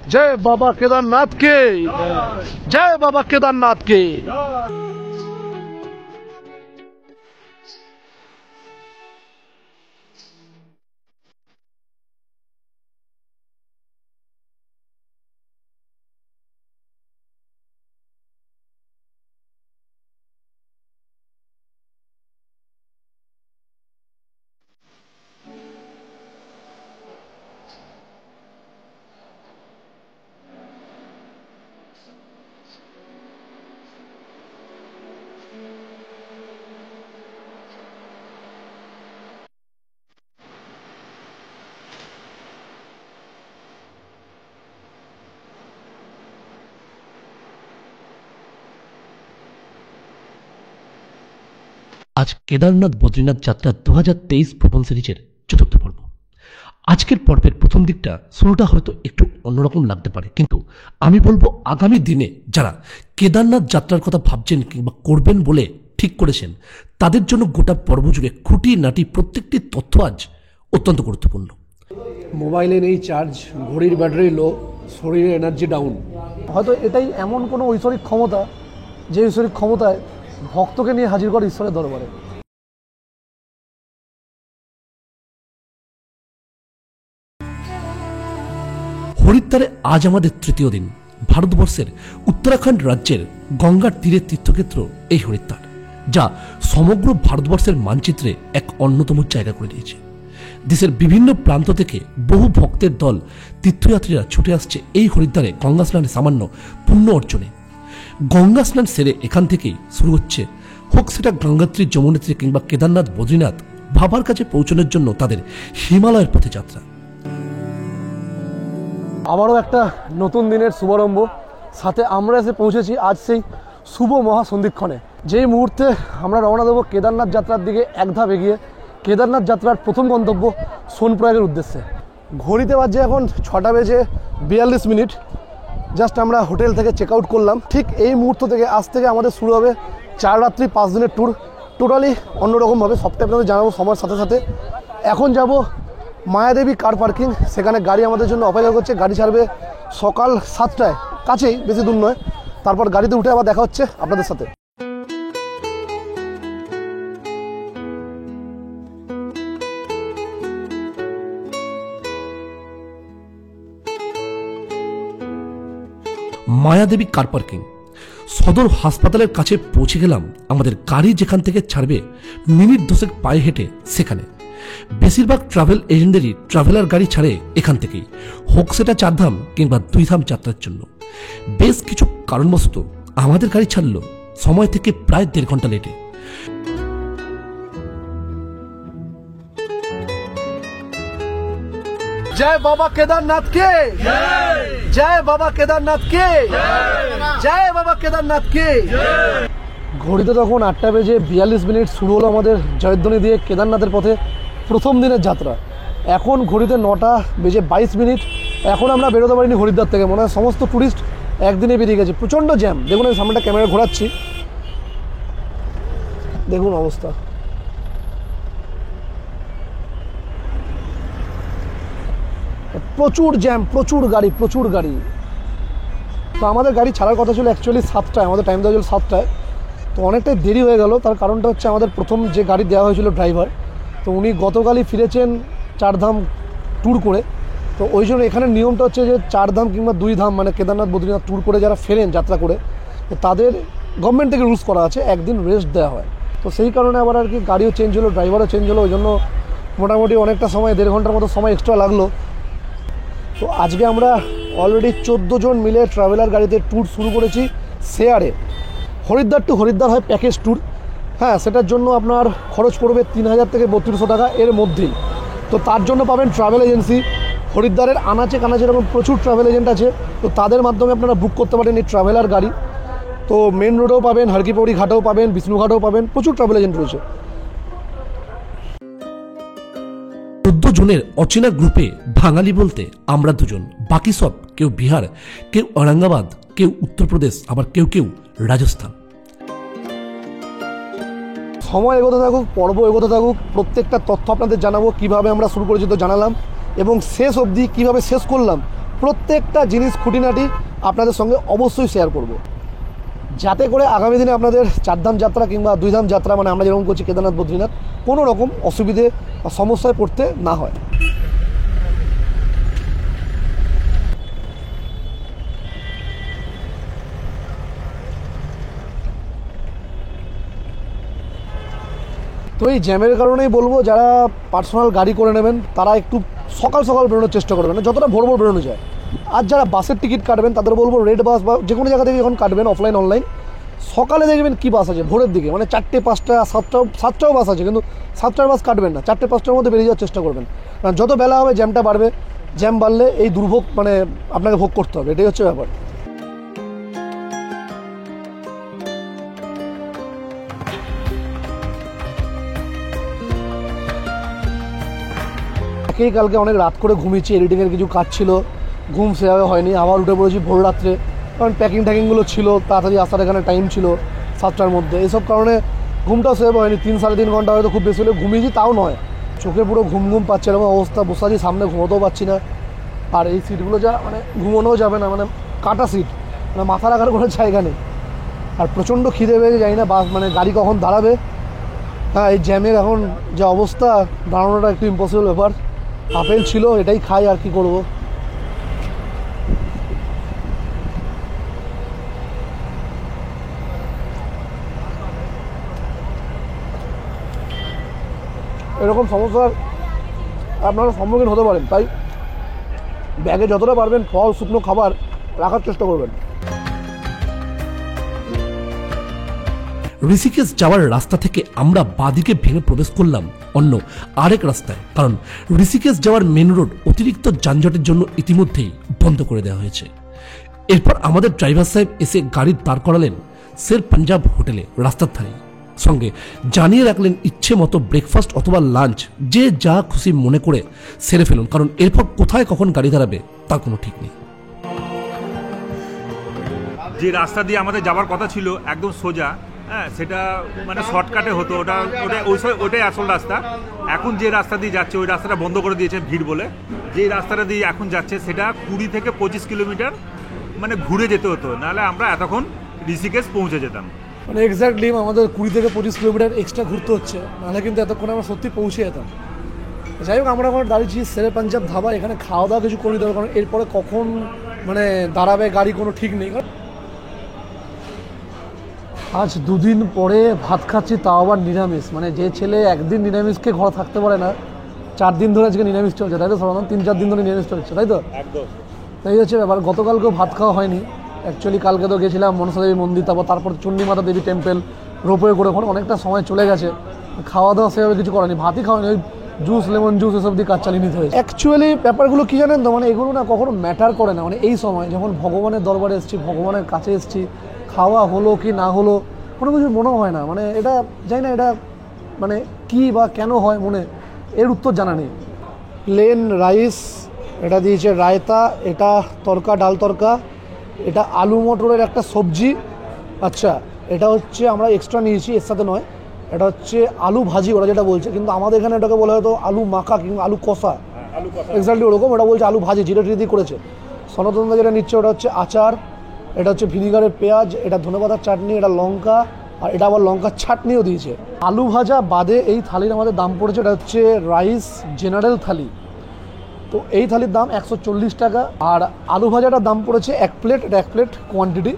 जय बाबा केदारनाथ के, जय बाबा केदारनाथ के। আজ কেদারনাথ বদ্রীনাথ যাত্রা 2023 ভ্রমণ সিরিজের চতুর্থ পর্ব। আজকের পর্বের প্রথম দিকটা শুরুটা হয়তো একটু অন্যরকম লাগতে পারে, কিন্তু আমি বলবো আগামী দিনে যারা কেদারনাথ যাত্রার কথা ভাবছেন কিংবা করবেন বলে ঠিক করেছেন তাদের জন্য গোটা পর্ব জুড়ে খুঁটিনাটি প্রত্যেকটি তথ্য আজ অত্যন্ত গুরুত্বপূর্ণ। মোবাইলে নেই চার্জ, ঘড়ির ব্যাটারি লো, শরীরে এনার্জি ডাউন। হয়তো এটাই এমন কোনো ঐশ্বরিক ক্ষমতা যে ঐশ্বরিক ক্ষমতায় ভক্তকে নিয়ে হাজির করে ঈশ্বরের দরবারে। হরিদ্বারে আজ আমাদের তৃতীয় দিন। ভারতবর্ষের উত্তরাখণ্ড রাজ্যের গঙ্গার তীরের তীর্থক্ষেত্র এই হরিদ্বার, যা সমগ্র ভারতবর্ষের মানচিত্রে এক অন্যতম জায়গা করে দিয়েছে। দেশের বিভিন্ন প্রান্ত থেকে বহু ভক্তের দল তীর্থযাত্রীরা ছুটে আসছে এই হরিদ্বারে গঙ্গা স্নানে সামান্য পুণ্য অর্জনে। গঙ্গা স্নান সেরে এখান থেকেই শুরু হচ্ছে, হোক সেটা গঙ্গোত্রী, যমুনোত্রী কিংবা কেদারনাথ বদ্রীনাথ, বাবার কাছে পৌঁছানোর জন্য তাদের হিমালয়ের পথে যাত্রা। আবারও একটা নতুন দিনের শুভারম্ভ, সাথে আমরা এসে পৌঁছেছি আজ সেই শুভ মহাসন্ধিক্ষণে, যেই মুহূর্তে আমরা রওনা দেবো কেদারনাথ যাত্রার দিকে এক ধাপ এগিয়ে, কেদারনাথ যাত্রার প্রথম গন্তব্য সোনপ্রয়াগের উদ্দেশ্যে। ঘড়িতে বাজে এখন 6:42। জাস্ট আমরা হোটেল থেকে চেক আউট করলাম। ঠিক এই মুহূর্ত থেকে আজ থেকে আমাদের শুরু হবে 4 রাত্রি 5 দিনের ট্যুর। টোটালি অন্যরকমভাবে সবটা আপনাদের জানাবো সময়ের সাথে সাথে। এখন যাব মায়াদেবী কার পার্কিং, সেখানে গাড়ি আমাদের জন্য অপেক্ষা করছে। গাড়ি ছাড়বে সকাল 7টায়, কাছেই, বেশি দূর নয়। তারপর গাড়িতে উঠে আবার দেখা হচ্ছে আপনাদের সাথে। মায়াদেবী কার পার্কিং, সদর হাসপাতালের কাছে পৌঁছে গেলাম। আমাদের গাড়ি যেখান থেকে ছাড়বে মিনিট 10 পায়ে হেঁটে সেখানে। বেশিরভাগ ট্রাভেল এজেন্টদেরই ট্রাভেলার গাড়ি ছাড়ে এখান থেকেই, হোক সেটা 4 ধাম কিংবা 2 ধাম যাত্রার জন্য। বেশ কিছু কারণবশত আমাদের গাড়ি ছাড়লো সময় থেকে প্রায় 1.5 ঘন্টা লেটে। जय बाबा केदारनाथ के, जय बाबा केदारनाथ के, जय बाबा केदारनाथ के। ঘড়িতে তখন 8:42 শুরু হলো আমাদের জয়ধ্বনি দিয়ে কেদারনাথের পথে প্রথম দিনের যাত্রা। এখন ঘড়িতে 9:22। এখন আমরা বেরোতে পারিনি হরিদ্বার থেকে। মনে হয় সমস্ত ট্যুরিস্ট একদিনে বেরিয়ে গেছে। প্রচণ্ড জ্যাম। দেখুন আমি সামনেটা ক্যামেরা ঘোরাচ্ছি, দেখুন অবস্থা। প্রচুর জ্যাম, প্রচুর গাড়ি, প্রচুর গাড়ি। তো আমাদের গাড়ি ছাড়ার কথা ছিল অ্যাকচুয়ালি 7টায়, আমাদের টাইম দেওয়া ছিল 7টায়। তো অনেকটাই দেরি হয়ে গেল। তার কারণটা হচ্ছে আমাদের প্রথম যে গাড়ি দেওয়া হয়েছিল ড্রাইভার, তো উনি গতকালই ফিরেছেন 4 ধাম ট্যুর করে। তো ওই জন্য এখানে নিয়মটা হচ্ছে যে 4 ধাম কিংবা 2 ধাম মানে কেদারনাথ বদ্রীনাথ ট্যুর করে যারা ফেরেন যাত্রা করে, তাদের গভর্নমেন্ট থেকে রুলস করা আছে একদিন রেস্ট দেওয়া হয়। তো সেই কারণে আবার আর কি গাড়িও চেঞ্জ হলো, ড্রাইভারও চেঞ্জ হলো। ওই জন্য মোটামুটি অনেকটা সময়, 1.5 ঘন্টার মতো সময় এক্সট্রা লাগলো। তো আজকে আমরা অলরেডি 14 জন মিলে ট্রাভেলার গাড়িতে ট্যুর শুরু করেছি শেয়ারে। হরিদ্বার টু হরিদ্বার হয় প্যাকেজ ট্যুর। হ্যাঁ, সেটার জন্য আপনার খরচ পড়বে 3000 থেকে 3200 টাকা এর মধ্যেই। তো তার জন্য পাবেন ট্রাভেল এজেন্সি। হরিদ্বারের আনাচে কানাচে এরকম প্রচুর ট্রাভেল এজেন্ট আছে, তো তাদের মাধ্যমে আপনারা বুক করতে পারেন এই ট্রাভেলার গাড়ি। তো মেন রোডেও পাবেন, হরকিপৌড়ি ঘাটেও পাবেন, বিষ্ণুঘাটেও পাবেন, প্রচুর ট্রাভেল এজেন্ট রয়েছে। 14 জনের অচেনা গ্রুপে বাঙালি বলতে আমরা 2 জন, বাকি সব কেউ বিহার, কেউ ঔরঙ্গাবাদ, কেউ উত্তরপ্রদেশ, আবার কেউ কেউ রাজস্থান। সময় এগোতে থাকুক, পর্ব এগোতে থাকুক, প্রত্যেকটা তথ্য আপনাদের জানাবো। কিভাবে আমরা শুরু করেছি তো জানালাম, এবং শেষ অবধি কীভাবে শেষ করলাম প্রত্যেকটা জিনিস খুঁটিনাটি আপনাদের সঙ্গে অবশ্যই শেয়ার করব, যাতে করে আগামী দিনে আপনাদের 4 ধাম যাত্রা কিংবা 2 ধাম যাত্রা, মানে আমরা যেরকম করছি কেদারনাথ বদ্রীনাথ, কোনো রকম অসুবিধে বা সমস্যায় পড়তে না হয়। তো এই জ্যামের কারণেই বলবো, যারা পার্সোনাল গাড়ি করে নেবেন তারা একটু সকাল সকাল বেরোনোর চেষ্টা করবেন, যতটা ভোর ভোর বেরোনো যায়। আর যারা বাসের টিকিট কাটবেন তাদের বলবো রেড বাস বা যে কোনো জায়গা থেকে যখন কাটবেন, অফলাইন অনলাইন, সকালে দেখবেন কী বাস আছে ভোরের দিকে, মানে 4টে 5টা 7টাও বাস আছে, কিন্তু 7টার বাস কাটবেন না, 4টে 5টার মধ্যে বেরিয়ে যাওয়ার চেষ্টা করবেন। কারণ যত বেলা হবে জ্যামটা বাড়বে, জ্যাম বাড়লে এই দুর্ভোগ মানে আপনাকে ভোগ করতে হবে, এটাই হচ্ছে ব্যাপার। একেই কালকে অনেক রাত করে ঘুমিয়েছি, এডিটিংয়ের কিছু কাজ ছিল, ঘুম সেভাবে হয়নি, আবার উঠে পড়েছি ভোর রাত্রে, কারণ প্যাকিংগুলো ছিল, তাড়াতাড়ি আসার এখানে টাইম ছিল 7টার মধ্যে, এইসব কারণে ঘুমটাও সেভাবে হয়নি। 3-3.5 ঘন্টা হয়তো খুব বেশি হলে ঘুমিয়েছি, তাও নয়, চোখে পুরো ঘুম ঘুম পাচ্ছে, এরকম অবস্থা, বসে আছি সামনে, ঘুমোতেও পারছি না। আর এই সিটগুলো যা মানে ঘুমোনোও যাবে না, মানে কাটা সিট, মানে মাথা রাখার কোনো জায়গা নেই। আর প্রচণ্ড খিদে পেয়ে যাই না, বাস মানে গাড়ি কখন দাঁড়াবে। হ্যাঁ, এই জ্যামের এখন যে অবস্থা, দাঁড়ানোটা একটু ইম্পসিবল ব্যাপার। আপেল ছিল, এটাই খাই, আর কি করব। এরকম সমস্যার আপনারা সম্মুখীন হতে পারেন, তাই ব্যাগে যতটা পারবেন ফল শুকনো খাবার রাখার চেষ্টা করবেন। ঋষিকেশ যাওয়ার রাস্তা থেকে আমরা বাদিকে ভেঙে প্রবেশ করলাম অন্য আরেক রাস্তায়, কারণ ঋষিকেশ যাওয়ার মেন রোড অতিরিক্ত যানজটের জন্য ইতিমধ্যেই বন্ধ করে দেওয়া হয়েছে। এরপর আমাদের ড্রাইভার সাহেব এসে গাড়ি দাঁড় করালেন শের পাঞ্জাব হোটেলে রাস্তার ধারে, সঙ্গে জানিয়ে রাখলেন ইচ্ছে মতো ব্রেকফাস্ট অথবা লাঞ্চ যে যা খুশি মনে করে সেরে ফেলুন, কারণ এরপর কোথায় কখন গাড়ি দাঁড়াবে তার কোনো ঠিক নেই। যে রাস্তা দিয়ে আমাদের যাওয়ার কথা ছিল একদম সোজা, হ্যাঁ, সেটা মানে শর্টকাটে হতো, ওটাই আসল রাস্তা। এখন যে রাস্তা দিয়ে যাচ্ছে ওই রাস্তাটা বন্ধ করে দিয়েছে ভিড় বলে। যে রাস্তাটা দিয়ে এখন যাচ্ছে সেটা 20 থেকে 25 কিলোমিটার মানে ঘুরে যেতে হতো, নাহলে আমরা এতক্ষণ ঋষিকেশ পৌঁছে যেতাম। মানে এক্স্যাক্টলি আমাদের 20 থেকে 25 কিলোমিটার এক্সট্রা ঘুরতে হচ্ছে, নাহলে কিন্তু এতক্ষণে আমরা সত্যি পৌঁছে যেতাম। যাই হোক, আমরা এখন দাঁড়িয়েছি শেরে পাঞ্জাব ধাবা, এখানে খাওয়া দাওয়া কিছু করে দিতে হবে, কারণ এরপরে কখন মানে দাঁড়াবে গাড়ি কোনো ঠিক নেই। আজ 2 দিন পরে ভাত খাচ্ছি, তাও আবার নিরামিষ। মানে যে ছেলে একদিন নিরামিষকে ঘরে থাকতে পারে না, 4 দিন ধরে আজকে নিরামিষ চলছে, তাই তো? সাধারণত 3-4 দিন ধরে নিরামিষ চলছে, তাই তো? একদম তাই হচ্ছে ব্যাপার। গতকালকেও ভাত খাওয়া হয়নি অ্যাকচুয়ালি, কালকে তো গেছিলাম মনসা দেবী মন্দির, তারপর চণ্ডীমাতা দেবী টেম্পল, রোপওয়ে করে, ওখানে অনেকটা সময় চলে গেছে, খাওয়া দাওয়া সেভাবে কিছু করেনি, ভাতই খাওয়ানি, ওই জুস, লেমন জুস এসব দিয়ে কাজ চালিয়ে নিতে হয়েছে। অ্যাকচুয়ালি ব্যাপারগুলো কী জানেন তো, মানে এগুলো না কখনো ম্যাটার করে না। মানে এই সময় যখন ভগবানের দরবারে এসেছি, ভগবানের কাছে এসেছি, খাওয়া হলো কি না হলো কোনো কিছু মনে হয় না। মানে এটা জানি না, এটা মানে কী বা কেন হয় মনে, এর উত্তর জানা নেই। প্লেন রাইস, এটা দিয়েছে রায়তা, এটা তরকা, ডাল তরকা, এটা আলু মটরের একটা সবজি। আচ্ছা, এটা হচ্ছে আমরা এক্সট্রা নিয়েছি, এর সাথে নয়, এটা হচ্ছে আলু ভাজি ওরা যেটা বলছে, কিন্তু আমাদের এখানে এটাকে বলা হয়তো আলু মাখা কিংবা আলু কষা, এক্স্যাক্টলি ওরকম। ওটা বলছে আলু ভাজি, জিরে টিরে দিয়ে করেছে। সনাতনদা যেটা নিচ্ছে ওটা হচ্ছে আচার, এটা হচ্ছে ভিনিগারের পেঁয়াজ, এটা ধনেপাতার চাটনি, এটা লঙ্কা, আর এটা আবার লঙ্কার চাটনিও দিয়েছে। আলু ভাজা বাদে এই থালির আমাদের দাম পড়েছে, এটা হচ্ছে রাইস জেনারেল থালি, তো এই থালির দাম 140 টাকা। আর আলু ভাজাটার দাম পড়েছে 1 প্লেট, এটা 1 প্লেট কোয়ান্টিটি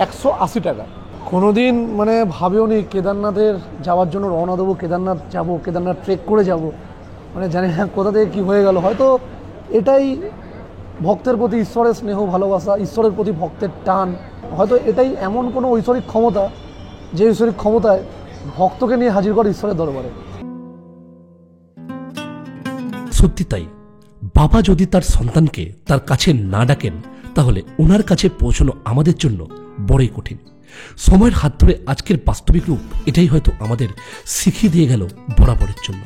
180 টাকা। কোনো দিন মানে ভাবেও নি কেদারনাথের যাওয়ার জন্য রওনা দেবো, কেদারনাথ যাব, কেদারনাথ ট্রেক করে যাব, মানে জানি না কোথা থেকে কী হয়ে গেল। হয়তো এটাই ভক্তের প্রতি ঈশ্বরের স্নেহ ভালোবাসা, ঈশ্বরের প্রতি ভক্তের টান, হয়তো এটাই এমন কোনো ঐশ্বরিক ক্ষমতা যে ঐশ্বরিক ক্ষমতায় ভক্তকে নিয়ে হাজির করে ঈশ্বরের দরবারে। সত্যি তাই, বাবা যদি তার সন্তানকে তার কাছে না ডাকেন তাহলে ওনার কাছে পৌঁছানো আমাদের জন্য বড়ই কঠিন। সময়ের হাত ধরে আজকের বাস্তবিক রূপ এটাই হয়তো আমাদের শিখিয়ে দিয়ে গেল বরাবরের জন্য।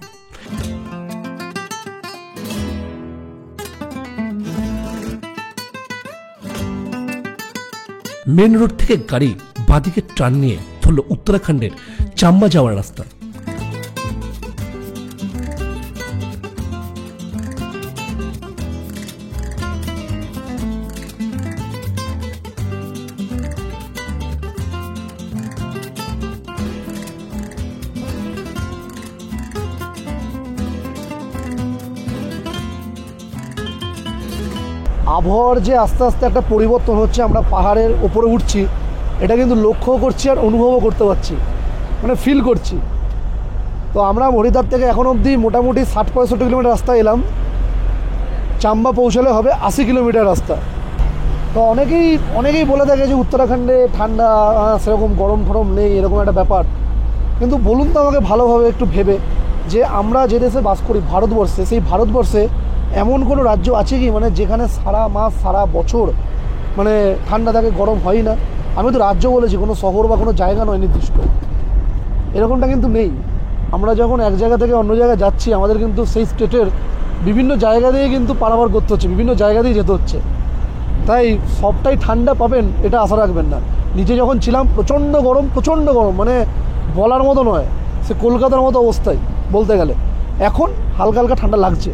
মেন রোড থেকে গাড়ি বাদিকে টার্ন নিয়ে ধরল উত্তরাখণ্ডের চাম্বা যাওয়ার রাস্তা। আবহাওয়ার যে আস্তে আস্তে একটা পরিবর্তন হচ্ছে, আমরা পাহাড়ের ওপরে উঠছি, এটা কিন্তু লক্ষ্য করছি আর অনুভবও করতে পারছি, মানে ফিল করছি। তো আমরা হরিদ্বার থেকে এখন অবধি মোটামুটি 60-65 কিলোমিটার রাস্তা এলাম, চাম্বা পৌঁছালে হবে 80 কিলোমিটার রাস্তা। তো অনেকেই বলে থাকে যে উত্তরাখণ্ডে ঠান্ডা, সেরকম গরম ফরম নেই, এরকম একটা ব্যাপার। কিন্তু বলুন তো আমাকে ভালোভাবে একটু ভেবে, যে আমরা যে দেশে বাস করি ভারতবর্ষে, সেই ভারতবর্ষে এমন কোনো রাজ্য আছে কি মানে যেখানে সারা মাস সারা বছর মানে ঠান্ডা থাকে, গরম হয় না? আমি তো রাজ্য বলেছি, কোনো শহর বা কোনো জায়গা নয় নির্দিষ্ট, এরকমটা কিন্তু নেই। আমরা যখন এক জায়গা থেকে অন্য জায়গায় যাচ্ছি, আমাদের কিন্তু সেই স্টেটের বিভিন্ন জায়গা দিয়ে কিন্তু পারাপার করতে হচ্ছে, বিভিন্ন জায়গা দিয়ে যেতে হচ্ছে। তাই সবটাই ঠান্ডা পাবেন এটা আশা রাখবেন না। নিচে যখন ছিলাম প্রচণ্ড গরম, মানে বলার মতো নয়, সে কলকাতার মতো অবস্থায় বলতে গেলে। এখন হালকা হালকা ঠান্ডা লাগছে।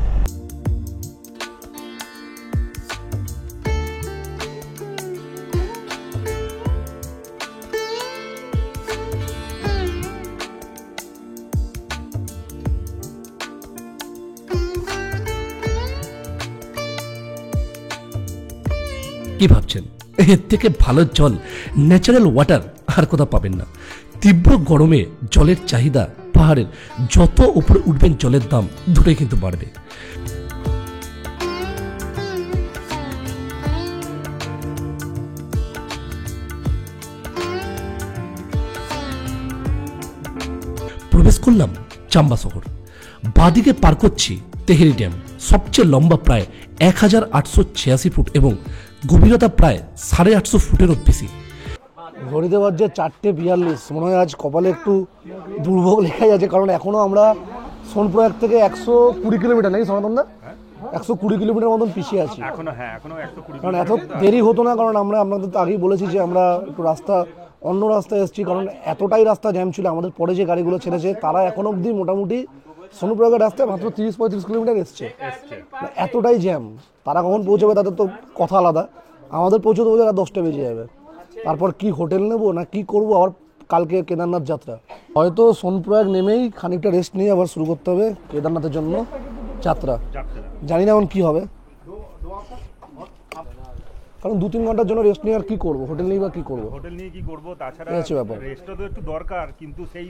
কি ভাবছেন এর থেকে ভালো জল, ন্যাচারাল ওয়াটার আর কোথাও পাবেন না। তীব্র গরমে জলের চাহিদা, পাহাড়ের যত উপরে উঠবেন জলের দাম দুটোই কিন্তু বাড়বে। প্রবেশ করলাম চাম্বা শহর, বাদিকে পার করছি তেহেরি ড্যাম, সবচেয়ে লম্বা প্রায় 1886 ফুট এবং গভীরতা প্রায় 850 ফুটেরও বেশি। ঘড়িতে বাজছে 4:42। মনে হয় আজ কপালে একটু দুর্ভোগ লেখাই আছে, কারণ এখনও আমরা সোনপ্রয়াগ থেকে 120 কিলোমিটার নাকি সনাতনদা, 120 কিলোমিটার মতন পিছিয়ে আছি। এখনো 120। কারণ এত দেরি হতো না, কারণ আমরা আপনাদের তো আগেই বলেছি যে আমরা একটু অন্য রাস্তায় এসেছি, কারণ এতটাই রাস্তা জ্যাম ছিল। আমাদের পরে যে গাড়িগুলো ছেড়েছে তারা এখন অবধি মোটামুটি সোনুপ্রয়াগের রাস্তায় মাত্র 30-35 কিলোমিটার এসছে। এতটাই জ্যাম, তারা কখন পৌঁছবে তাদের তো কথা আলাদা, আমাদের পৌঁছতে রাত 10টা বেজে যাবে। তারপর কি হোটেল নেবো না কি করব, আবার কালকে কেদারনাথ যাত্রা। হয়তো সোনপ্রয়াগ নেমেই খানিকটা রেস্ট নিয়ে আবার শুরু করতে হবে কেদারনাথের জন্য যাত্রা। জানি না এখন কী হবে, কারণ 2-3 ঘন্টার জন্য রেস্ট নিয়ে আর কি করবো, হোটেল নিয়ে বা কি করবো, হোটেল নিয়ে কি করবো? তাছাড়া রেস্টটা তো একটু দরকার, কিন্তু সেই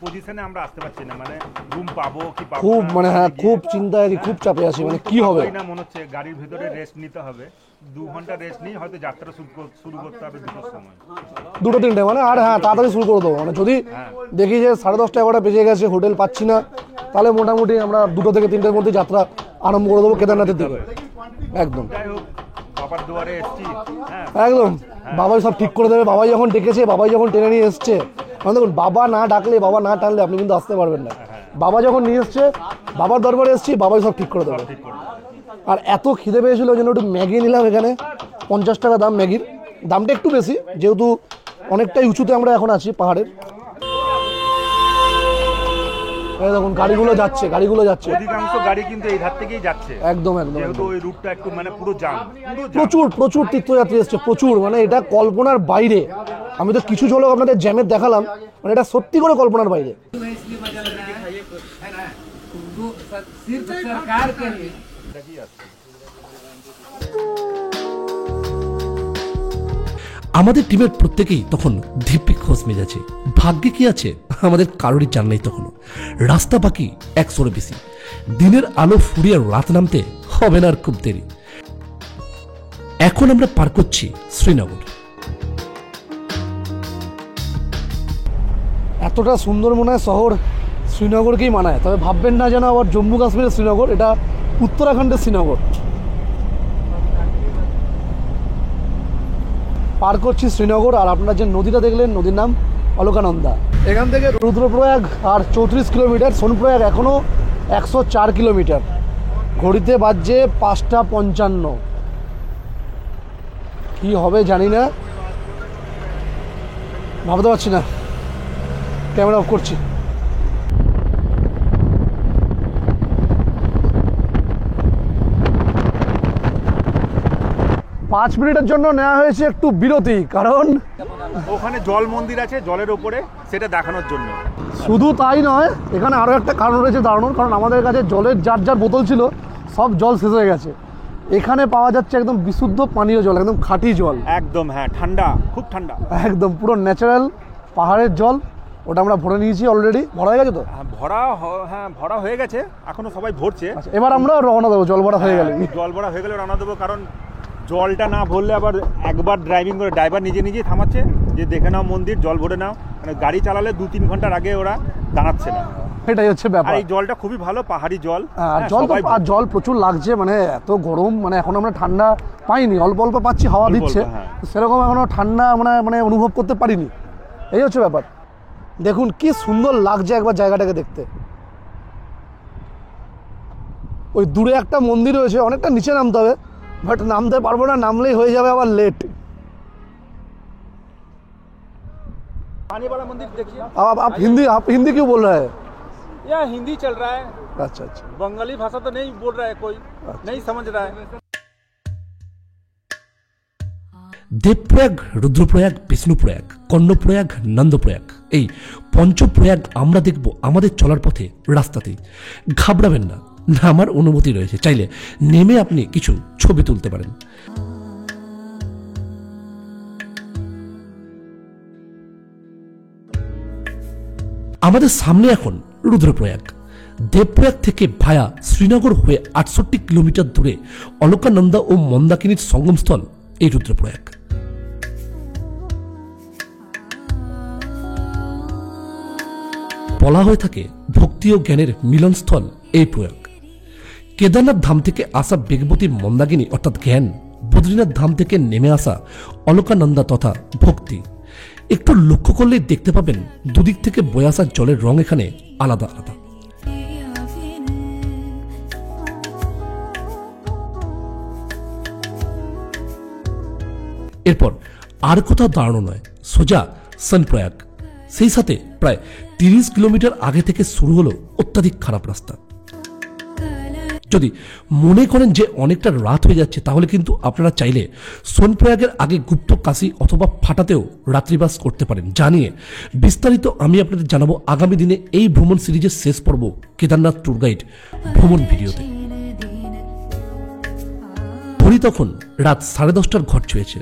পজিশনে আমরা আসতে পারছি না, মানে রুম পাবো কি পাবো খুব মানে হ্যাঁ খুব চিন্তায় আছি, খুব চাপে আছি, মানে কি হবে না মনে হচ্ছে। গাড়ির ভিতরে রেস্ট নিতে হবে, 2 ঘন্টা রেস্ট নিয়ে হয়তো যাত্রা শুরু করতে হবে 2টোর সময়, 2-3টে মানে। আর হ্যাঁ তাড়াতাড়ি শুরু করে দেবো, মানে যদি দেখি যে 10:30-11টা বেজে গেছে, হোটেল পাচ্ছি না, তাহলে মোটামুটি আমরা 2টো থেকে 3টের মধ্যে যাত্রা আরম্ভ করে দেবো কেদারনাথের দিকে। একদম যাই হোক, বাবার দুয়ারে এসছি, একদম বাবাই সব ঠিক করে দেবে। বাবাই যখন ডেকেছে, বাবাই যখন টেনে নিয়ে এসছে, এখন দেখুন বাবা না ডাকলে, বাবা না টানলে আপনি কিন্তু আসতে পারবেন না। বাবা যখন নিয়ে এসছে, বাবার দরবারে এসছি, বাবাই সব ঠিক করে দেবে। আর এত খিদে পেয়েছিল ওই জন্য একটু ম্যাগি নিলাম এখানে, 50 টাকা দাম ম্যাগির, দামটা একটু বেশি যেহেতু অনেকটাই উঁচুতে আমরা এখন আছি পাহাড়ের। এই দেখুন গাড়িগুলো যাচ্ছে, অধিকাংশ গাড়ি কিন্তু এই ধার থেকেই যাচ্ছে। একদম যেহেতু ওই রুটটা একটু মানে পুরো জাম, প্রচুর তীর্থযাত্রী এসছে, প্রচুর, মানে এটা কল্পনার বাইরে। আমি তো কিছু ঝলক আপনাদের জ্যামের দেখালাম, মানে এটা সত্যি করে কল্পনার বাইরে। আমাদের টিমের প্রত্যেকেই তখন দিব্যি খোঁজ মেজাছে। ভাগ্যে কি আছে আমাদের কারোরই জান নেই তখনও। রাস্তা বাকি 100-এর বেশি, দিনের আলো ফুরিয়ে রাত নামতে হবে না আর খুব দেরি। এখন আমরা পার করছি শ্রীনগর। এতটা সুন্দর মনে হয় শহর শ্রীনগরকেই মানায়, তবে ভাববেন না যেন আবার জম্মু কাশ্মীরের শ্রীনগর, এটা উত্তরাখণ্ডের শ্রীনগর। পার করছি শ্রীনগর, আর আপনারা যে নদীটা দেখলেন, নদীর নাম অলকানন্দা। এখান থেকে রুদ্রপ্রয়াগ আর 34 কিলোমিটার, সোনপ্রয়াগ এখনও 104 কিলোমিটার। ঘড়িতে বাজছে 5:55। কি হবে জানি না, ভাবতে পারছি না। ক্যামেরা অফ করছি। 5 মিনিটের জন্য নেওয়া হয়েছে একটু বিরতি, কারণ ওখানে জল মন্দির আছে জলের ওপরে, সেটা দেখানোর জন্য। শুধু তাই নয়, এখানে আরও একটা কারণ রয়েছে দাঁড়ানোর, কারণ আমাদের কাছে জলের যার বোতল ছিল সব জল শেষ হয়ে গেছে। এখানে পাওয়া যাচ্ছে একদম বিশুদ্ধ পানীয় জল, একদম খাঁটি জল, একদম হ্যাঁ, ঠান্ডা, খুব ঠান্ডা, একদম পুরো ন্যাচারাল পাহাড়ের জল। ওটা আমরা ভরে নিয়েছি অলরেডি। ভরা হয়ে গেছে তো? হ্যাঁ ভরা হয়ে গেছে, এখনো সবাই ভরছে। আচ্ছা, এবার আমরা রওনা দেবো জল ভরা হয়ে গেলে। জল ভরা হয়ে গেলে রওনা দেবো, কারণ জলটা না ভরলে আবার একবার ড্রাইভিং করে ড্রাইভার নিজেই থামাচ্ছে যে দেখে নাও মন্দির, জল ভরে নাও। মানে গাড়ি চালালে 2-3 ঘন্টার আগে ওরা দাঁড়াচ্ছে না। এটাই হচ্ছে ব্যাপার। আর এই জলটা খুবই ভালো, পাহাড়ি জল। আর জল প্রচুর লাগছে, মানে এত গরম, মানে এখন আমরা ঠান্ডা পাইনি, অল্প অল্প পাচ্ছি, হাওয়া দিচ্ছে, সেরকম এখনো ঠান্ডা মানে অনুভব করতে পারিনি। এই হচ্ছে ব্যাপার। দেখুন কি সুন্দর লাগছে একবার জায়গাটাকে দেখতে। ওই দূরে একটা মন্দির রয়েছে, অনেকটা নিচে নামতে হবে, বাট নামতে পারবো না, নামলেই হয়ে যাবে আবার লেট। पानी वाला मंदिर देखिए। आप हिंदी क्यों बोल रहे हैं? यह हिंदी चल रहा है, अच्छा अच्छा, बंगाली भाषा तो नहीं बोल रहा है कोई, नहीं समझ रहा है। দেবপ্রয়াগ, রুদ্রপ্রয়াগ, বিষ্ণুপ্রয়াগ, কর্ণপ্রয়াগ, নন্দপ্রয়াগ, এই পঞ্চপ্রয়াগ আমরা দেখব আমাদের চলার পথে রাস্তাতেই। ঘাবড়াবেন না, নামার অনুমতি রয়েছে, চাইলে নেমে আপনি কিছু ছবি তুলতে পারেন। আমাদের সামনে এখন রুদ্রপ্রয়াগ। দেবপ্রয়াগ থেকে ভায়া শ্রীনগর হয়ে 68 কিলোমিটার দূরে অলকানন্দা ও মন্দাকিনীর সঙ্গমস্থল এই রুদ্রপ্রয়াগ। বলা হয়ে থাকে ভক্তি ও জ্ঞানের মিলনস্থল এই প্রয়াগ। কেদারনাথ ধাম থেকে আসা বেগবতী মন্দাকিনী অর্থাৎ জ্ঞান, বদ্রীনাথ ধাম থেকে নেমে আসা অলকানন্দা তথা ভক্তি। একটু লক্ষ্য করলেই দেখতে পাবেন দুদিক থেকে বয়ে আসা জলের রং এখানে আলাদা আলাদা। এরপর আর কোথাও দাঁড়ানো নয়, সোজা সনপ্রয়াগ। সেই সাথে প্রায় 30 কিলোমিটার আগে থেকে শুরু হলো অত্যাধিক খারাপ রাস্তা। যদি মনে করেন যে অনেকটা রাত হয়ে যাচ্ছে, তাহলে কিন্তু আপনারা চাইলে সোনপ্রয়াগের আগে গুপ্ত কাশী অথবা ফাটাতেও রাত্রিবাস করতে পারেন। জানিয়ে বিস্তারিত আমি আপনাদের জানাবো আগামী দিনে এই ভ্রমণ সিরিজের শেষ পর্ব কেদারনাথ ট্যুর গাইড ভ্রমণ ভিডিওতে। ঘড়ি তখন রাত 10:30টার ঘর ছুঁয়েছে।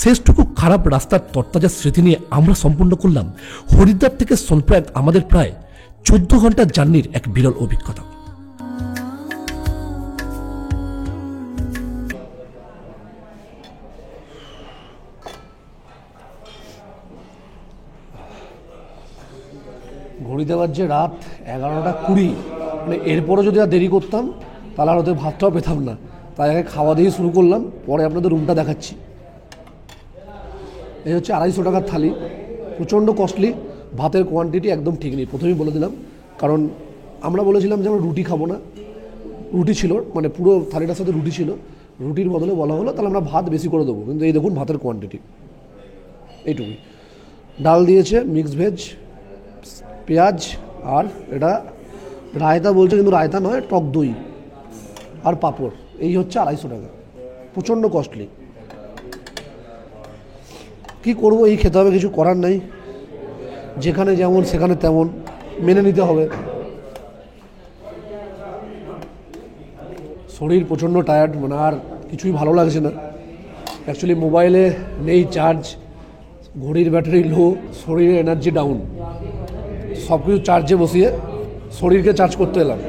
শেষটুকু খারাপ রাস্তার তরতাজা স্মৃতি নিয়ে আমরা সম্পূর্ণ করলাম হরিদ্বার থেকে সোনপ্রয়াগ আমাদের প্রায় 14 ঘন্টার জার্নির এক বিরল অভিজ্ঞতা। ঘড়িতে বাজছে রাত 11:20, মানে এরপরও যদি আর দেরি করতাম তাহলে আর ওদের ভাতটাও পেতাম না। তাই আগে খাওয়া দিয়ে শুরু করলাম, পরে আপনাদের রুমটা দেখাচ্ছি। এই হচ্ছে 250 টাকার থালি, প্রচণ্ড কস্টলি। ভাতের কোয়ান্টিটি একদম ঠিক নেই, প্রথমেই বলে দিলাম, কারণ আমরা বলেছিলাম যে আমরা রুটি খাবো না। রুটি ছিল, মানে পুরো থালিটার সাথে রুটি ছিল, রুটির বদলে বলা হলো তাহলে আমরা ভাত বেশি করে দেবো, কিন্তু এই দেখুন ভাতের কোয়ান্টিটি এইটুকুই। ডাল দিয়েছে, মিক্স ভেজ, পেঁয়াজ, আর এটা রায়তা বলছে, কিন্তু রায়তা নয়, টক দই আর পাঁপড়। এই হচ্ছে 250 টাকা, প্রচণ্ড কস্টলি। কি করবো, এই খেতে হবে, কিছু করার নাই। যেখানে যেমন সেখানে তেমন মেনে নিতে হবে। শরীর প্রচণ্ড টায়ার্ড, মানে আর কিছুই ভালো লাগছে না। অ্যাকচুয়ালি মোবাইলে নেই চার্জ, ঘড়ির ব্যাটারি লো, শরীরে এনার্জি ডাউন, সব কিছু চার্জে বসিয়ে শরীরকে চার্জ করতে এলাম।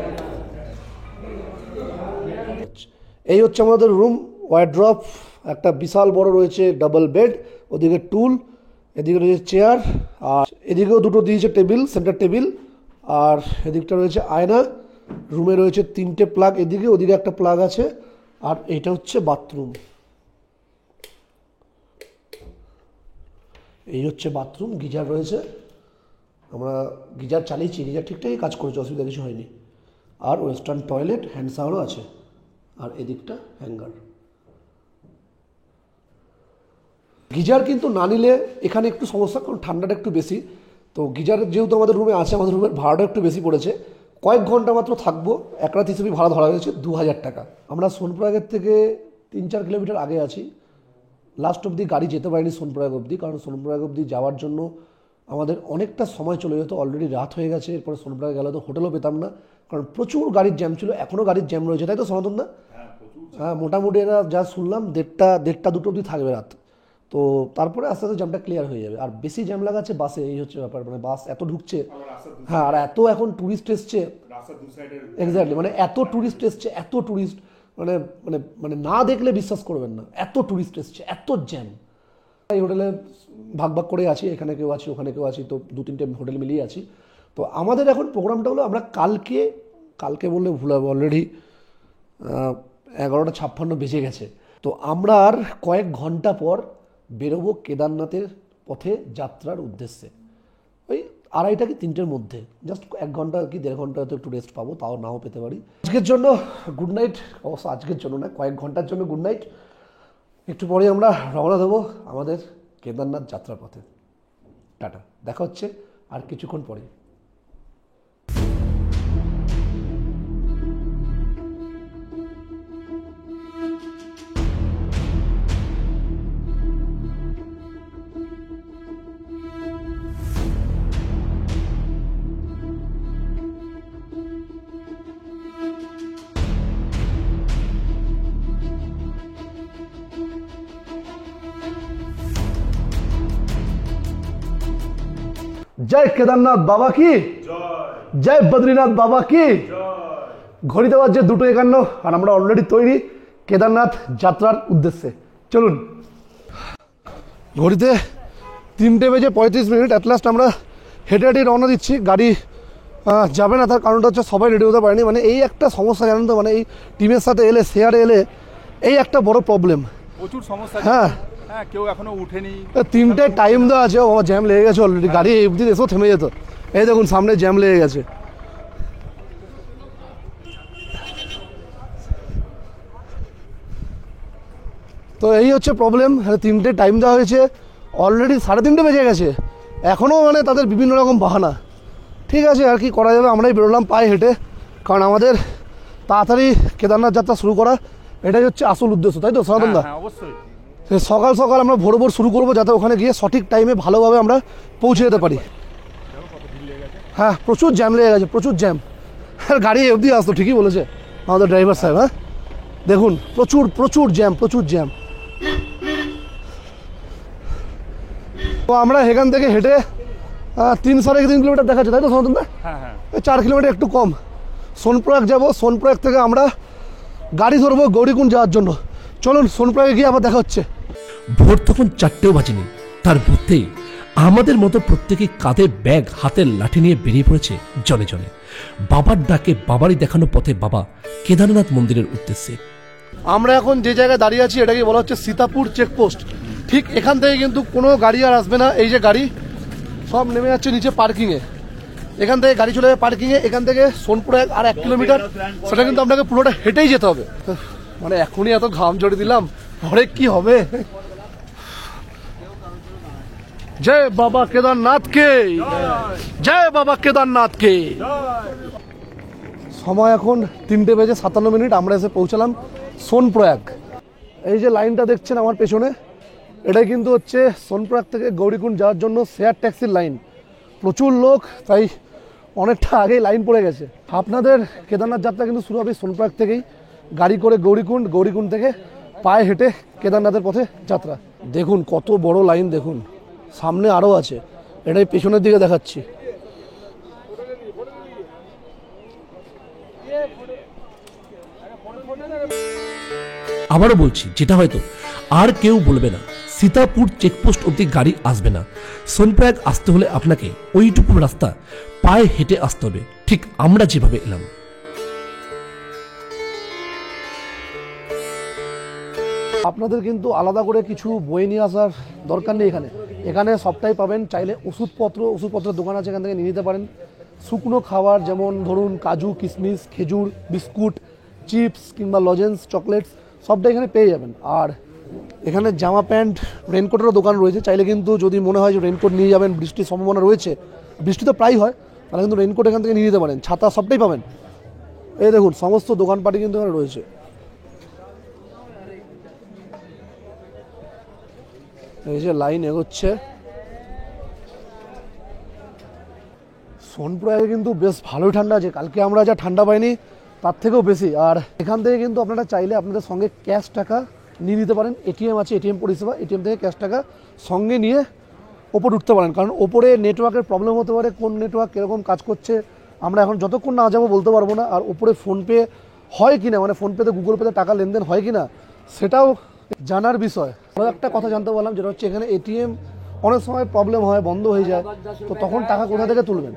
এই হচ্ছে আমাদের রুম। ওয়ারড্রপ একটা বিশাল বড় রয়েছে, ডাবল বেড, ওদিকে টুল, এদিকে রয়েছে চেয়ার, আর এদিকেও দুটো দিয়েছে টেবিল, সেন্টার টেবিল, আর এদিকটা রয়েছে আয়না। রুমে রয়েছে 3টে প্লাগ, এদিকে ওদিকে একটা প্লাগ আছে, আর এইটা হচ্ছে বাথরুম। এই হচ্ছে বাথরুম, গিজার রয়েছে, আমরা গিজার চালিয়েছি, গিজার ঠিকঠাকই কাজ করেছে, অসুবিধা কিছু হয়নি। আর ওয়েস্টার্ন টয়লেট, হ্যান্ড শাওয়ারও আছে, আর এদিকটা হ্যাঙ্গার। গিজার কিন্তু না নিলে এখানে একটু সমস্যা, কারণ ঠান্ডাটা একটু বেশি। তো গিজার যেহেতু আমাদের রুমে আছে, আমাদের রুমের ভাড়াটা একটু বেশি পড়েছে। কয়েক ঘন্টা মাত্র থাকবো, এক রাত হিসেবে ভাড়া ধরা হয়েছে 2000 টাকা। আমরা সোনপ্রয়াগের থেকে 3-4 কিলোমিটার আগে আছি। লাস্ট অবধি গাড়ি যেতে পারিনি সোনপ্রয়াগ অবধি, কারণ সোনপ্রয়াগ অবধি যাওয়ার জন্য আমাদের অনেকটা সময় চলে যেত। অলরেডি রাত হয়ে গেছে, এরপরে সোনপ্রয়াগ গেলে তো হোটেলও পেতাম না, কারণ প্রচুর গাড়ির জ্যাম ছিল। এখনও গাড়ির জ্যাম রয়েছে, তাই তো সনাতন দা? প্রচুর হ্যাঁ মোটামুটি এরা যা শুনলাম দেড়টা দুটো অবধি থাকবে রাত। তো তারপরে আস্তে আস্তে জ্যামটা ক্লিয়ার হয়ে যাবে। আর বেশি জ্যাম লাগাচ্ছে বাসে, এই হচ্ছে ব্যাপার, মানে বাস এত ঢুকছে। হ্যাঁ আর এত এখন ট্যুরিস্ট এসছে, এক্স্যাক্টলি, মানে এত ট্যুরিস্ট এসছে, এত ট্যুরিস্ট, মানে মানে মানে না দেখলে বিশ্বাস করবেন না, এত ট্যুরিস্ট এসছে, এত জ্যাম। এই হোটেলে ভাগ ভাগ করে আছি, এখানে কেউ আছি ওখানে কেউ আছি, তো 2-3টে হোটেল মিলিয়ে আছি। তো আমাদের এখন প্রোগ্রামটা হলো, আমরা কালকে বললে ভুল হবে, অলরেডি 11:56 বেজে গেছে। তো আমরা আর কয়েক ঘন্টা পর বেরোবো কেদারনাথের পথে যাত্রার উদ্দেশ্যে, ওই 2:30 কি 3টের মধ্যে। জাস্ট 1 ঘন্টা কি 1.5 ঘন্টা হয়তো একটু রেস্ট পাবো, তাও নাও পেতে পারি। আজকের জন্য গুড নাইট, অবশ্য আজকের জন্য না, কয়েক ঘন্টার জন্য গুড নাইট। একটু পরে আমরা রওনা দেবো আমাদের কেদারনাথ যাত্রার পথে। টাটা, দেখা হচ্ছে আর কিছুক্ষণ পরে। জয় কেদারনাথ বাবা কি, জয় বদ্রীনাথ বাবা কি। ঘড়িতে বাজছে 2:51 আর আমরা অলরেডি তৈরি কেদারনাথ যাত্রার উদ্দেশ্যে। চলুন, ঘড়িতে 3:35 অ্যাট লাস্ট আমরা হেঁটে হেঁটে রওনা দিচ্ছি। গাড়ি যাবে না, তার কারণটা হচ্ছে সবাই রেডি হতে পারেনি। মানে এই একটা সমস্যা জানেন তো, মানে এই টিমের সাথে এলে, শেয়ারে এলে, এই একটা বড় প্রবলেম, প্রচুর সমস্যা। হ্যাঁ হ্যাঁ, কেউ এখনো উঠেনি। 3টে টাইম দেওয়া আছে, ও জ্যাম লেগে গেছে অলরেডি, গাড়ি এই অবধি এসেও থেমে যেত। এই দেখুন সামনে জ্যাম লেগে গেছে। তো এই হচ্ছে প্রবলেম। 3টে টাইম দেওয়া হয়েছে, অলরেডি 3:30 বেজে গেছে, এখনও মানে তাদের বিভিন্ন রকম বাহানা। ঠিক আছে, আর কি করা যাবে, আমরাই বেরোলাম পায়ে হেঁটে, কারণ আমাদের তাড়াতাড়ি কেদারনাথ যাত্রা শুরু করা, এটাই হচ্ছে আসল উদ্দেশ্য, তাই তো সনাতন দা? হ্যাঁ, অবশ্যই। সকাল সকাল আমরা ভোর শুরু করবো, যাতে ওখানে গিয়ে সঠিক টাইমে ভালোভাবে আমরা পৌঁছে যেতে পারি। হ্যাঁ প্রচুর জ্যাম লেগে গেছে, প্রচুর জ্যাম। আর গাড়ি অবধি আসতো, ঠিকই বলেছে আমাদের ড্রাইভার সাহেব। হ্যাঁ দেখুন প্রচুর প্রচুর জ্যাম, প্রচুর জ্যাম। তো আমরা এখান থেকে হেঁটে 3-3.5 কিলোমিটার দেখাচ্ছে, তাই তো সনাতন দা? হ্যাঁ হ্যাঁ, 4 কিলোমিটার একটু কম। সোনপ্রয়াগ যাব, সোনপ্রয়াগ থেকে আমরা গাড়ি ধরবো গৌরীকুণ্ড যাওয়ার জন্য। চলুন সোনপ্রয়াগে গিয়ে আবার দেখা হচ্ছে। ভোর তখন 4টেও বাজেনি, তার মধ্যেই আমাদের মতো প্রত্যেকে কাঁধে ব্যাগ, হাতের লাঠি নিয়ে বেরিয়ে পড়েছে জনে জনে, বাবার ডাকে, বাবারই দেখানো পথে বাবা কেদারনাথ মন্দিরের উদ্দেশ্যে। আমরা এখন যে জায়গায় দাঁড়িয়ে আছি এটাকে বলা হচ্ছে সীতাপুর চেকপোস্ট। ঠিক এখান থেকে কিন্তু কোনো গাড়ি আর আসবে না, এই যে গাড়ি সব নেমে যাচ্ছে নিচে পার্কিংয়ে। এখান থেকে গাড়ি চলে যাবে পার্কিংয়ে। এখান থেকে সোনপ্রয়াগ আর 1 কিলোমিটার, সেটা কিন্তু আপনাকে পুরোটা হেঁটেই যেতে হবে। মানে এখনই এত ঘাম ঝরে দিলাম, পরে কি হবে। জয় বাবা কেদারনাথ কে, জয় বাবা কেদারনাথ কে। সময় এখন 3:57, আমরা এসে পৌঁছালাম সোনপ্রয়াগ। এই যে লাইনটা দেখছেন আমার পেছনে, এটাই কিন্তু হচ্ছে সোনপ্রয়াগ থেকে গৌরীকুণ্ড যাওয়ার জন্য শেয়ার ট্যাক্সির লাইন। প্রচুর লোক, তাই অনেকটা আগেই লাইন পড়ে গেছে। আপনাদের কেদারনাথ যাত্রা কিন্তু শুরু হবে সোনপ্রয়াগ থেকেই, গাড়ি করে গৌরীকুণ্ড, গৌরীকুণ্ড থেকে পায়ে হেঁটে কেদারনাথের পথে যাত্রা। দেখুন কত বড় লাইন, দেখুন সামনে আরও আছে, এটাই পেছনের দিকে দেখাচ্ছি। আবারও বলছি, যেটা হয়তো আর কেউ বলবে না, সীতাপুর চেকপোস্ট অব্দি গাড়ি আসবে না। সোনপ্রয়াগ আসতে হলে আপনাকে ওইটুকু রাস্তা পায়ে হেঁটে আসতে হবে, ঠিক আমরা যেভাবে এলাম। আপনাদের কিন্তু আলাদা করে কিছু বই নিয়ে আসার দরকার নেই। এখানে সবটাই পাবেন। চাইলে ওষুধপত্রের দোকান আছে, এখান থেকে নিয়ে নিতে পারেন। শুকনো খাবার যেমন ধরুন কাজু, কিশমিশ, খেজুর, বিস্কুট, চিপস কিংবা লজেন্স, চকলেটস সবটাই এখানে পেয়ে যাবেন। আর এখানে জামা প্যান্ট, রেনকোটেরও দোকান রয়েছে। চাইলে কিন্তু যদি মনে হয় যে রেনকোট নিয়ে যাবেন, বৃষ্টির সম্ভাবনা রয়েছে, বৃষ্টি তো প্রায় হয়, তাহলে কিন্তু রেনকোট এখান থেকে নিয়ে নিতে পারেন। ছাতা সবটাই পাবেন। এই দেখুন সমস্ত দোকানপাটি কিন্তু এখানে রয়েছে। এই যে লাইন এগোচ্ছে। সোনপ্রয়াগে কিন্তু বেশ ভালোই ঠান্ডা আছে। কালকে আমরা যা ঠান্ডা পাইনি, তার থেকেও বেশি। আর এখান থেকে কিন্তু আপনারা চাইলে আপনাদের সঙ্গে ক্যাশ টাকা নিয়ে নিতে পারেন। এটিএম আছে, এটিএম পরিষেবা, এটিএম থেকে ক্যাশ টাকা সঙ্গে নিয়ে ওপরে উঠতে পারেন। কারণ ওপরে নেটওয়ার্কের প্রবলেম হতে পারে, কোন নেটওয়ার্ক কীরকম কাজ করছে আমরা এখন যতক্ষণ না যাবো বলতে পারবো না। আর ওপরে ফোনপে হয় কি না, মানে ফোনপেতে গুগল পেতে টাকা লেনদেন হয় কি না সেটাও জানার বিষয়। আরও একটা কথা জানতে পারলাম, যেটা হচ্ছে এখানে এটিএম অনেক সময় প্রবলেম হয়, বন্ধ হয়ে যায়, তো তখন টাকা কোথা থেকে তুলবেন?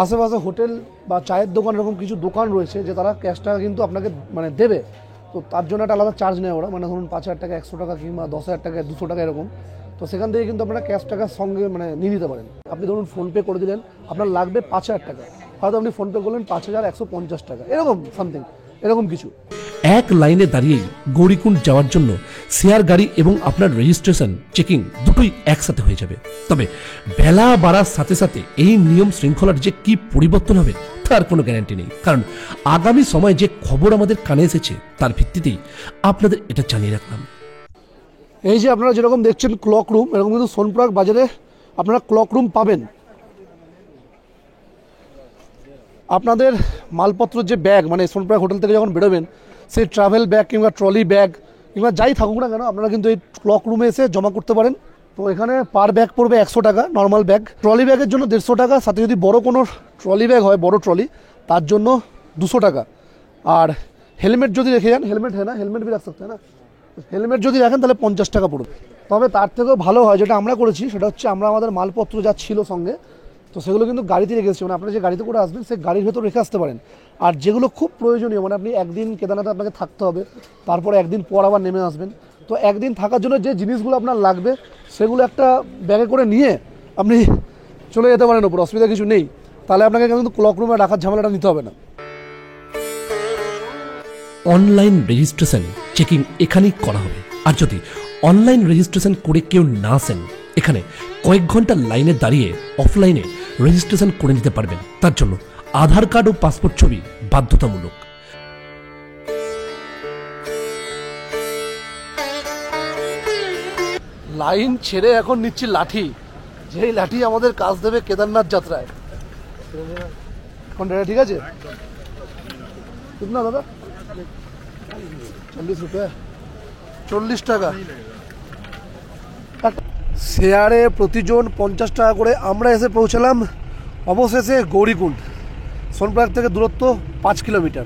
আশেপাশে হোটেল বা চায়ের দোকান এরকম কিছু দোকান রয়েছে যে তারা ক্যাশ টাকা কিন্তু আপনাকে মানে দেবে, তো তার জন্য একটা আলাদা চার্জ নেয় ওরা, মানে ধরুন 5,000 টাকা, 100 টাকা কিংবা 10,000 টাকা, 200 টাকা এরকম। তো সেখান থেকে কিন্তু আপনারা ক্যাশ টাকার সঙ্গে মানে নিয়ে নিতে পারেন। আপনি ধরুন ফোনপে করে দিলেন, আপনার লাগবে 5,000 টাকা, হয়তো আপনি ফোনপে করলেন 5,150 টাকা, এরকম সামথিং, এরকম কিছু। এক লাইনে দাঁড়িয়েই গৌরীকুণ্ড যাওয়ার জন্য শেয়ার গাড়ি এবং আপনার রেজিস্ট্রেশন চেকিং দুটোই একসাথে হয়ে যাবে। তবে বেলা বাড়ার সাথে সাথে এই নিয়ম শৃঙ্খলার যে কি পরিবর্তন হবে তার কোনো গ্যারান্টি নেই, কারণ আগামী সময়ে যে খবর আমাদের কানে এসেছে তার ভিত্তিতেই আপনাদের এটা জানিয়ে রাখলাম। এই যে আপনারা যেরকম দেখছেন ক্লক রুম, এরকম কিন্তু সোনপুরাগ বাজারে আপনারা ক্লক রুম পাবেন। আপনাদের মালপত্র যে ব্যাগ, মানে সোনপুরাগ হোটেল থেকে যখন বেরোবেন, সেই ট্রাভেল ব্যাগ কিংবা ট্রলি ব্যাগ কিংবা যাই থাকুক না কেন, আপনারা কিন্তু এই ক্লক রুমে এসে জমা করতে পারেন। তো এখানে পার ব্যাগ পড়বে 100 টাকা নর্মাল ব্যাগ, ট্রলি ব্যাগের জন্য 150 টাকা, সাথে যদি বড় কোনো ট্রলি ব্যাগ হয়, বড় ট্রলি, তার জন্য 200 টাকা। আর হেলমেট যদি রেখে যান, হেলমেট হ্যাঁ না, হেলমেট भी रख सकते हैं ना, হেলমেট যদি রাখেন তাহলে 50 টাকা পড়বে। তবে তার থেকেও ভালো হয় যেটা আমরা করেছি, সেটা হচ্ছে আমরা আমাদের মালপত্র যা ছিল সঙ্গে, তো সেগুলো কিন্তু গাড়িতে রেখে এসেছি। মানে আপনারা যে গাড়িতে করে আসবেন সেই গাড়ির ভেতর রেখে আসতে পারেন। আর যেগুলো খুব প্রয়োজনীয়, মানে আপনি একদিন কেদারনাথে আপনাকে থাকতে হবে, তারপরে একদিন পর আবার নেমে আসবেন, তো একদিন থাকার জন্য যে জিনিসগুলো আপনার লাগবে সেগুলো একটা ব্যাগে করে নিয়ে আপনি চলে যেতে পারেন ওপর, অসুবিধা কিছু নেই। তাহলে আপনাকে কিন্তু ক্লক রুমে রাখার ঝামেলাটা নিতে হবে না। অনলাইন রেজিস্ট্রেশন চেকিং এখানেই করা হবে। আর যদি অনলাইন রেজিস্ট্রেশন করে কেউ না আসেন, এখানে কয়েক ঘন্টা লাইনে দাঁড়িয়ে অফলাইনে রেজিস্ট্রেশন করে নিতে পারবেন। তার জন্য আধার কার্ড ও পাসপোর্ট ছবি বাধ্যতামূলক। লাইন ছেড়ে এখন নিচ্ছি লাঠি, যেই লাঠি আমাদের কাজ দেবে কেদারনাথ যাত্রায়। কোনটা ঠিক আছে? কিতনা দাদা? 40 রুপিয়া, 40 টাকা শেয়ারে প্রতিজন 50 টাকা করে। আমরা এসে পৌঁছালাম অবশেষে গৌরীকুণ্ড। সোনপ্রয়াগ থেকে দূরত্ব 5 কিলোমিটার।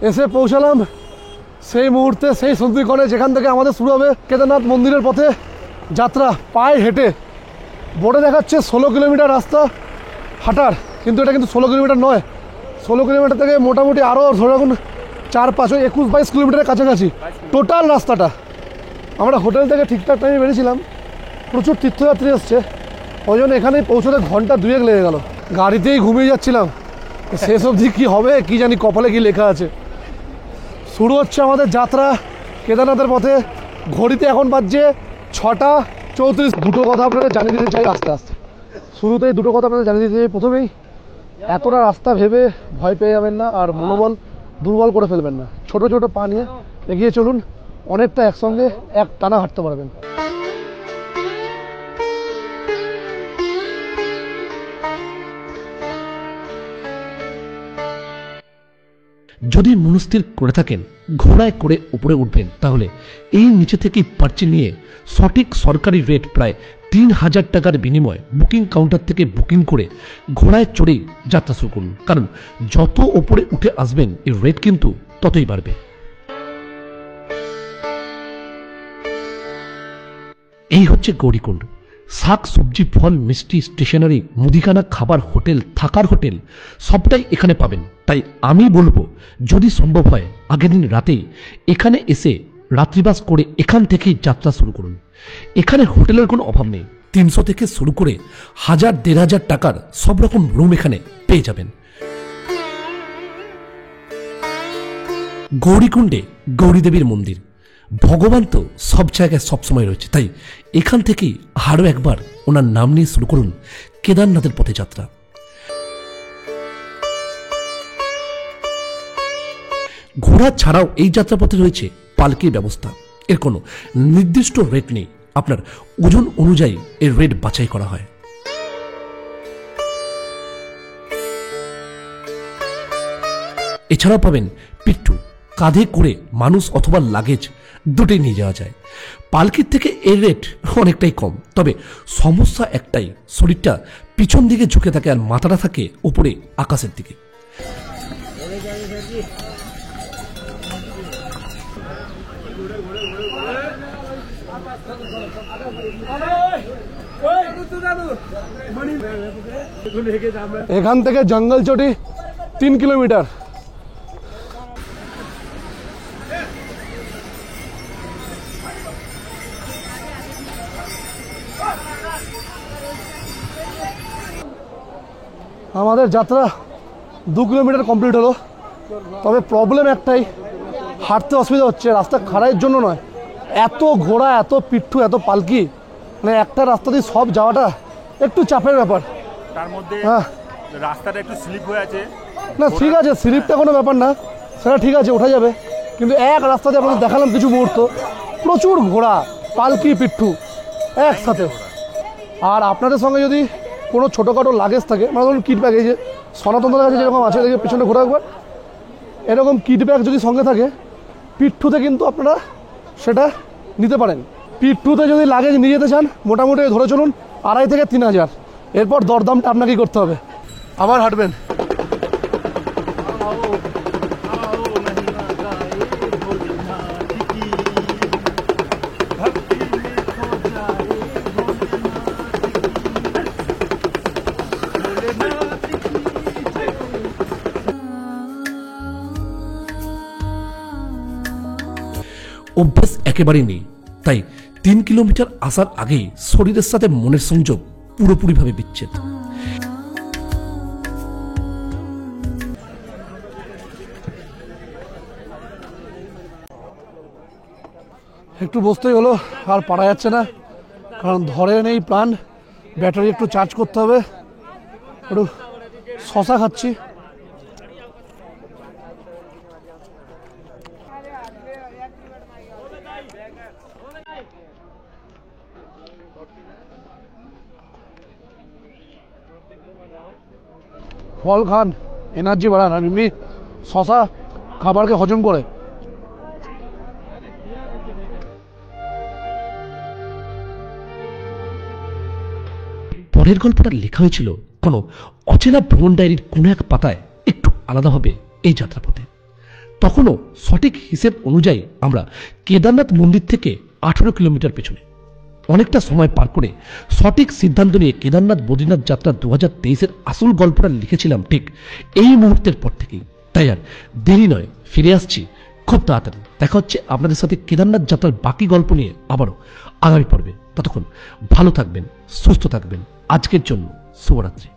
এসে পৌঁছালাম সেই মুহূর্তে, সেই সন্ধিক্ষণে যেখান থেকে আমাদের শুরু হবে কেদারনাথ মন্দিরের পথে যাত্রা। পায়ে হেঁটে, বোর্ডে দেখাচ্ছে 16 কিলোমিটার রাস্তা হাঁটার, কিন্তু এটা কিন্তু 16 কিলোমিটার নয়। 16 কিলোমিটার থেকে মোটামুটি আরও ধরে রাখুন 4-5, 21-22 কিলোমিটারের কাছাকাছি টোটাল রাস্তাটা। আমরা হোটেল থেকে ঠিকঠাক টাইমে বেরিয়েছিলাম, প্রচুর তীর্থযাত্রী এসছে, ওই জন্য এখানেই পৌঁছতে ঘন্টা 2 লেগে গেল। গাড়িতেই ঘুমিয়ে যাচ্ছিলাম, শেষ অবধি কী হবে কি জানি, কপালে কি লেখা আছে। শুরু হচ্ছে আমাদের যাত্রা কেদারনাথের পথে। ঘড়িতে এখন বাজছে 6টা 34। দুটো কথা আপনাদের জানিয়ে দিতে চাই আস্তে আস্তে। শুরুতেই দুটো কথা আপনাদের জানিয়ে দিতে চাই। প্রথমেই, এতটা রাস্তা ভেবে ভয় পেয়ে যাবেন না আর মনোবল দুর্বল করে ফেলবেন না। ছোট ছোট পা নিয়ে এগিয়ে চলুন, অনেকটা একসঙ্গে এক টানা হাঁটতে পারবেন। যদি মনস্থির করে থাকেন ঘোড়ায় করে উপরে উঠবেন, তাহলে এই নিচে থেকেই পার্চি নিয়ে সঠিক সরকারি রেট প্রায় 3,000 টাকার বিনিময়ে বুকিং কাউন্টার থেকে বুকিং করে ঘোড়ায় চড়েই যাত্রা শুরু করুন। কারণ যত ওপরে উঠে আসবেন এই রেট কিন্তু ততই বাড়বে। এই হচ্ছে গৌরীকুণ্ড। শাক সবজি ফল মিষ্টি স্টেশনারি মুদিখানা খাবার হোটেল থাকার হোটেল সবটাই এখানে পাবেন। তাই আমি বলবো যদি সম্ভব হয় আগের দিন রাতেই এখানে এসে রাত্রিবাস করে এখান থেকেই যাত্রা শুরু করুন। এখানে হোটেলের কোনো অভাব নেই। 300 থেকে শুরু করে 1,000-1,500 টাকার সব রকম রুম এখানে পেয়ে যাবেন। গৌরীকুণ্ডে গৌরীদেবীর মন্দির, ভগবান তো সব জায়গায় সবসময় রয়েছে, তাই এখান থেকেই আরও একবার ওনার নাম নিয়ে শুরু করুন কেদারনাথের পথে যাত্রা। ঘোড়া ছাড়াও এই যাত্রাপথে রয়েছে পালকির ব্যবস্থা। এর কোনো নির্দিষ্ট রেট নেই, আপনার ওজন অনুযায়ী এর রেট বাছাই করা হয়। এছাড়াও পাবেন পিট্টু, কাঁধে করে মানুষ অথবা লাগেজ দুটোই নিয়ে যাওয়া যায়। পালকির থেকে এর রেট অনেকটাই কম, তবে সমস্যা একটাই, শরীরটা পিছন দিকে ঝুঁকে থাকে আর মাথাটা থাকে উপরে আকাশের দিকে। এখান থেকে জঙ্গল চটি 3 কিলোমিটার। আমাদের যাত্রা 2 কিলোমিটার কমপ্লিট হলো, তবে প্রবলেম একটাই, হাঁটতে অসুবিধা হচ্ছে। রাস্তা খারাপের জন্য নয়, এত ঘোড়া, এত পিট্ঠু, এত পালকি, মানে একটা রাস্তা দিয়ে সব যাওয়াটা একটু চাপের ব্যাপার। তার মধ্যে হ্যাঁ, রাস্তাটা একটু স্লিপ হয়ে আছে। না ঠিক আছে, স্লিপটা কোনো ব্যাপার না, সেটা ঠিক আছে, ওঠা যাবে। কিন্তু এক রাস্তাতে আপনাদের দেখালাম কিছু মুহূর্ত, প্রচুর ঘোড়া, পালকি, পিট্ঠু একসাথে। আর আপনাদের সঙ্গে যদি কোনো ছোটোখাটো লাগেজ থাকে, মানে ধরুন কিট ব্যাগ, এই যে সনাতনদের কাছে যেরকম আছে, দেখে পিছনে ঘোরা একবার, এরকম কিট ব্যাগ যদি সঙ্গে থাকে, পিট্ঠুতে কিন্তু আপনারা সেটা নিতে পারেন। পিট্ঠুতে যদি লাগেজ নিয়ে যেতে চান, মোটামুটি ধরে চলুন 2,500 থেকে 3,000। এরপর দরদামটা আপনাকেই করতে হবে, আবার হাঁটবেন। অভ্যাস একেবারেই নেই, তাই 3 কিলোমিটার আসার আগেই শরীরের সাথে মনের সংযোগ পুরোপুরিভাবে বিচ্ছেদ। একটু বসতেই হলো, আর পারা যাচ্ছে না, কারণ ধরে নেই প্রাণ, ব্যাটারি একটু চার্জ করতে হবে। একটু শশা খাচ্ছি। ফল খান, এনার্জি বাড়ান, আর এমনি শশা খাবারকে হজম করে। পরের গল্পটা লেখা হয়েছিল কোনো অচেনা ভ্রমণ ডায়েরির কোনো এক পাতায়, একটু আলাদাভাবে এই যাত্রাপথে। তখনও সঠিক হিসেব অনুযায়ী আমরা কেদারনাথ মন্দির থেকে 18 কিলোমিটার পেছনে। অনেকটা সময় পার করে সঠিক সিদ্ধান্ত নিয়ে কেদারনাথ বদ্রীনাথ যাত্রা 2023-এর আসল গল্পটা লিখেছিলাম ঠিক এই মুহূর্তের পর থেকেই। তাই আর দেরি নয়, ফিরে আসছি খুব তাড়াতাড়ি। দেখা হচ্ছে আপনাদের সাথে কেদারনাথ যাত্রার বাকি গল্প নিয়ে আবারও আগামী পর্বে। ততক্ষণ ভালো থাকবেন, সুস্থ থাকবেন। আজকের জন্য শুভরাত্রি।